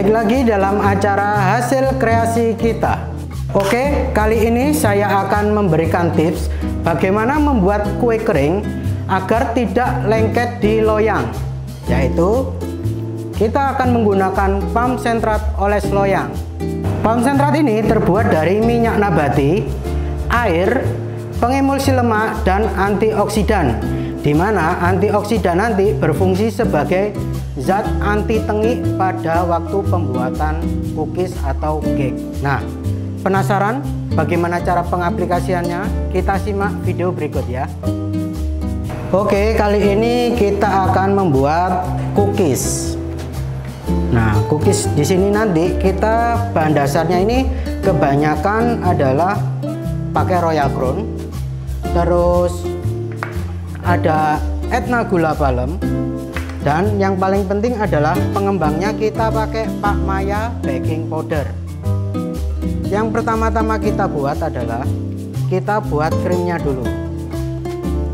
Balik lagi dalam acara hasil kreasi kita. Oke, kali ini saya akan memberikan tips bagaimana membuat kue kering agar tidak lengket di loyang. Yaitu, kita akan menggunakan palm-sentrat oles loyang. Palm-sentrat ini terbuat dari minyak nabati, air, pengemulsi lemak, dan antioksidan, di mana antioksidan nanti berfungsi sebagai zat anti tengik pada waktu pembuatan cookies atau cake. Nah, penasaran bagaimana cara pengaplikasiannya? Kita simak video berikut ya. Oke, kali ini kita akan membuat cookies. Nah, cookies di sini nanti kita bahan dasarnya ini kebanyakan adalah pakai Royal Crown. Terus ada Etna gula palem. Dan yang paling penting adalah pengembangnya kita pakai Pak Maya baking powder. Yang pertama-tama kita buat adalah kita buat krimnya dulu,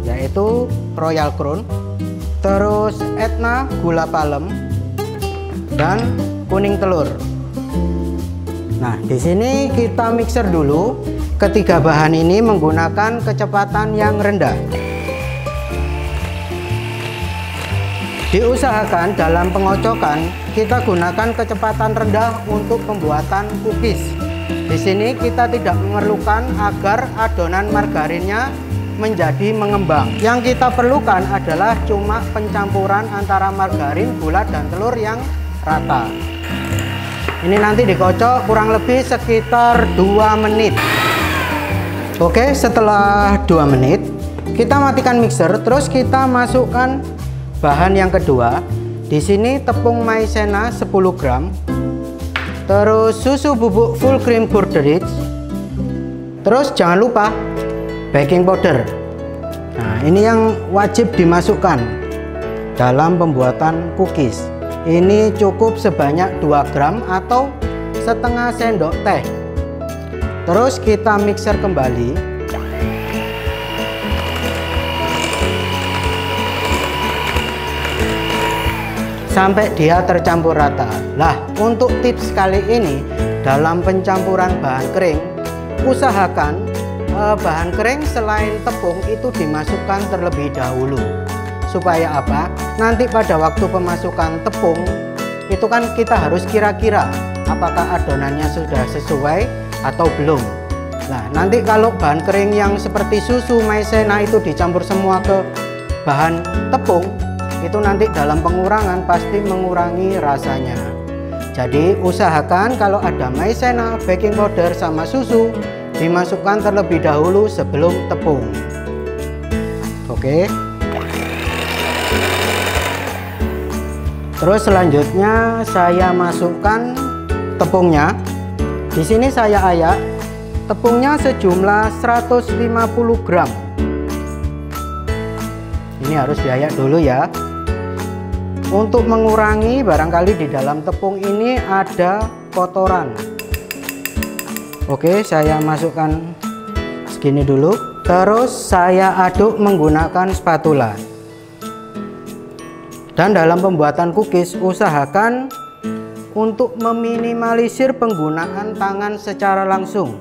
yaitu Royal Crown, terus Etna gula palem, dan kuning telur. Nah, di sini kita mixer dulu ketiga bahan ini menggunakan kecepatan yang rendah. Diusahakan dalam pengocokan kita gunakan kecepatan rendah untuk pembuatan cookies. Di sini kita tidak memerlukan agar adonan margarinnya menjadi mengembang. Yang kita perlukan adalah cuma pencampuran antara margarin, gula, dan telur yang rata. Ini nanti dikocok kurang lebih sekitar 2 menit. Oke, setelah 2 menit kita matikan mixer, terus kita masukkan bahan yang kedua. Di sini tepung maizena 10 gram, terus susu bubuk full cream bordeaux, terus jangan lupa baking powder. Nah, ini yang wajib dimasukkan dalam pembuatan cookies. Ini cukup sebanyak 2 gram atau setengah sendok teh. Terus kita mixer kembali sampai dia tercampur rata. Lah, untuk tips kali ini dalam pencampuran bahan kering, usahakan bahan kering selain tepung itu dimasukkan terlebih dahulu. Supaya apa? Nanti pada waktu pemasukan tepung itu kan kita harus kira-kira apakah adonannya sudah sesuai atau belum. Nah, nanti kalau bahan kering yang seperti susu, maizena itu dicampur semua ke bahan tepung, itu nanti dalam pengurangan pasti mengurangi rasanya. Jadi usahakan kalau ada maizena, baking powder, sama susu dimasukkan terlebih dahulu sebelum tepung. Oke. Terus selanjutnya saya masukkan tepungnya. Di sini saya ayak tepungnya sejumlah 150 gram. Ini harus diayak dulu ya, untuk mengurangi barangkali di dalam tepung ini ada kotoran. Oke, saya masukkan segini dulu, terus saya aduk menggunakan spatula. Dan dalam pembuatan cookies usahakan untuk meminimalisir penggunaan tangan secara langsung.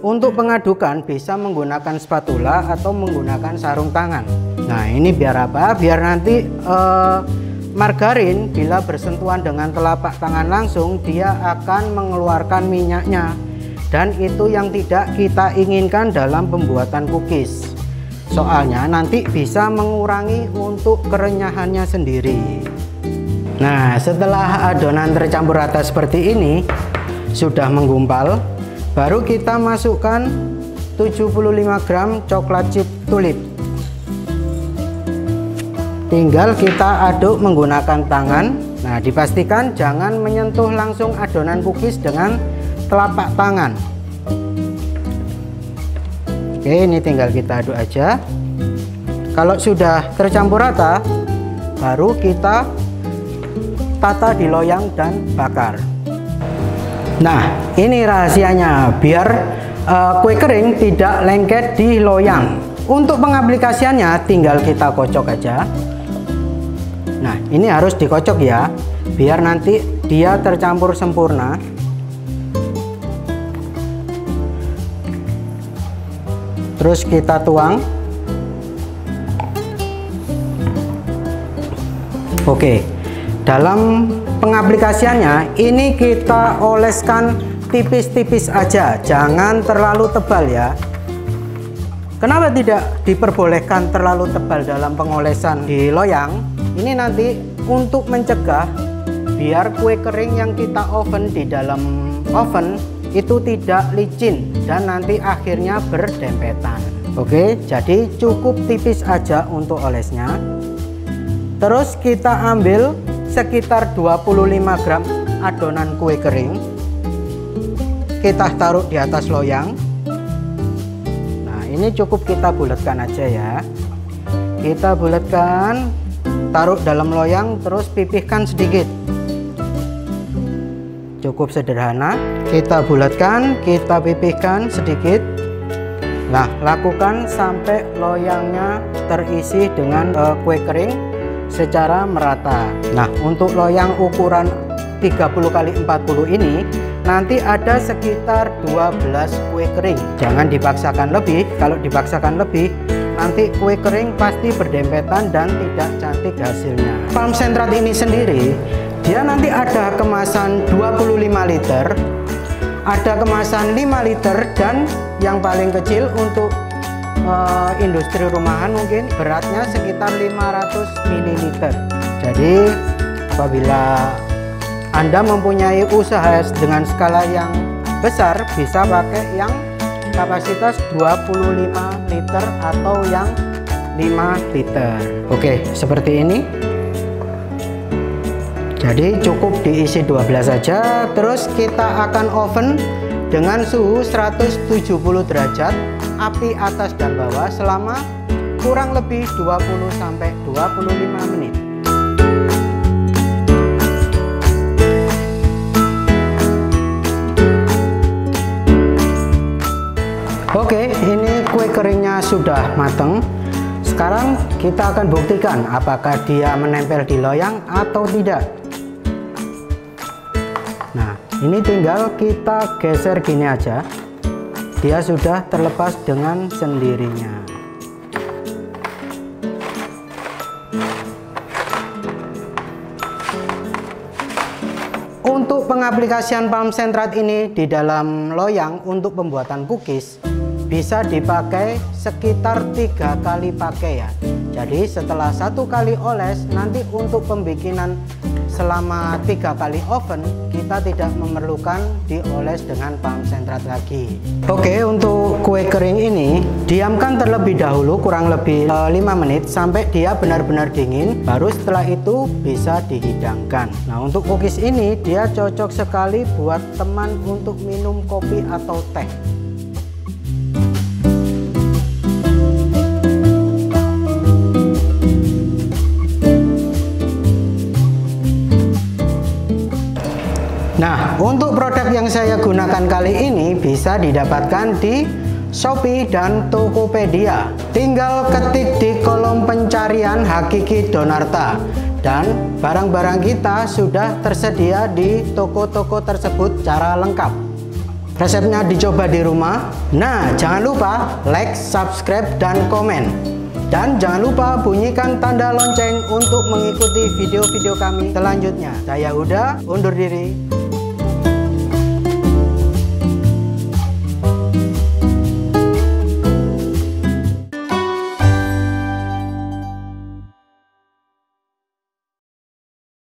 Untuk pengadukan bisa menggunakan spatula atau menggunakan sarung tangan. Nah, ini biar apa? Biar nanti margarin bila bersentuhan dengan telapak tangan langsung dia akan mengeluarkan minyaknya, dan itu yang tidak kita inginkan dalam pembuatan cookies. Soalnya nanti bisa mengurangi untuk kerenyahannya sendiri. Nah, setelah adonan tercampur rata seperti ini, sudah menggumpal, baru kita masukkan 75 gram coklat chip tulip. Tinggal kita aduk menggunakan tangan. Nah, dipastikan jangan menyentuh langsung adonan cookies dengan telapak tangan. Oke, ini tinggal kita aduk aja. Kalau sudah tercampur rata, baru kita tata di loyang dan bakar. Nah, ini rahasianya biar kue kering tidak lengket di loyang. Untuk pengaplikasiannya tinggal kita kocok aja. Nah, ini harus dikocok ya, biar nanti dia tercampur sempurna. Terus kita tuang. Oke, dalam pengaplikasiannya ini kita oleskan tipis-tipis aja, jangan terlalu tebal ya. Kenapa tidak diperbolehkan terlalu tebal dalam pengolesan di loyang? Ini nanti untuk mencegah biar kue kering yang kita oven di dalam oven itu tidak licin dan nanti akhirnya berdempetan. Oke, jadi cukup tipis aja untuk olesnya. Terus kita ambil sekitar 25 gram adonan kue kering, kita taruh di atas loyang. Nah, ini cukup kita bulatkan aja ya. Kita bulatkan, taruh dalam loyang, terus pipihkan sedikit. Cukup sederhana, kita bulatkan, kita pipihkan sedikit. Nah, lakukan sampai loyangnya terisi dengan kue kering secara merata. Nah, untuk loyang ukuran 30 x 40 ini nanti ada sekitar 12 kue kering. Jangan dipaksakan lebih. Kalau dipaksakan lebih, nanti kue kering pasti berdempetan dan tidak cantik hasilnya. Palm Central ini sendiri, dia nanti ada kemasan 25 liter, ada kemasan 5 liter, dan yang paling kecil untuk industri rumahan mungkin beratnya sekitar 500 ml. Jadi apabila Anda mempunyai usaha dengan skala yang besar, bisa pakai yang kapasitas 25 liter atau yang 5 liter. Oke, seperti ini. Jadi cukup diisi 12 saja. Terus kita akan oven dengan suhu 170 derajat, api atas dan bawah selama kurang lebih 20-25 menit. Oke, ini kue keringnya sudah matang. Sekarang kita akan buktikan apakah dia menempel di loyang atau tidak. Nah, ini tinggal kita geser gini aja, dia sudah terlepas dengan sendirinya. Untuk pengaplikasian palm central ini di dalam loyang untuk pembuatan cookies bisa dipakai sekitar 3 kali pakai ya. Jadi setelah 1 kali oles, nanti untuk pembikinan selama 3 kali oven kita tidak memerlukan dioles dengan palm central lagi. Oke, untuk kue kering ini diamkan terlebih dahulu kurang lebih 5 menit sampai dia benar-benar dingin, baru setelah itu bisa dihidangkan. Nah, untuk cookies ini dia cocok sekali buat teman untuk minum kopi atau teh. Nah, untuk produk yang saya gunakan kali ini bisa didapatkan di Shopee dan Tokopedia. Tinggal ketik di kolom pencarian Hakiki Donarta dan barang-barang kita sudah tersedia di toko-toko tersebut secara lengkap. Resepnya dicoba di rumah. Nah, jangan lupa like, subscribe, dan komen. Dan jangan lupa bunyikan tanda lonceng untuk mengikuti video-video kami selanjutnya. Saya Huda, undur diri.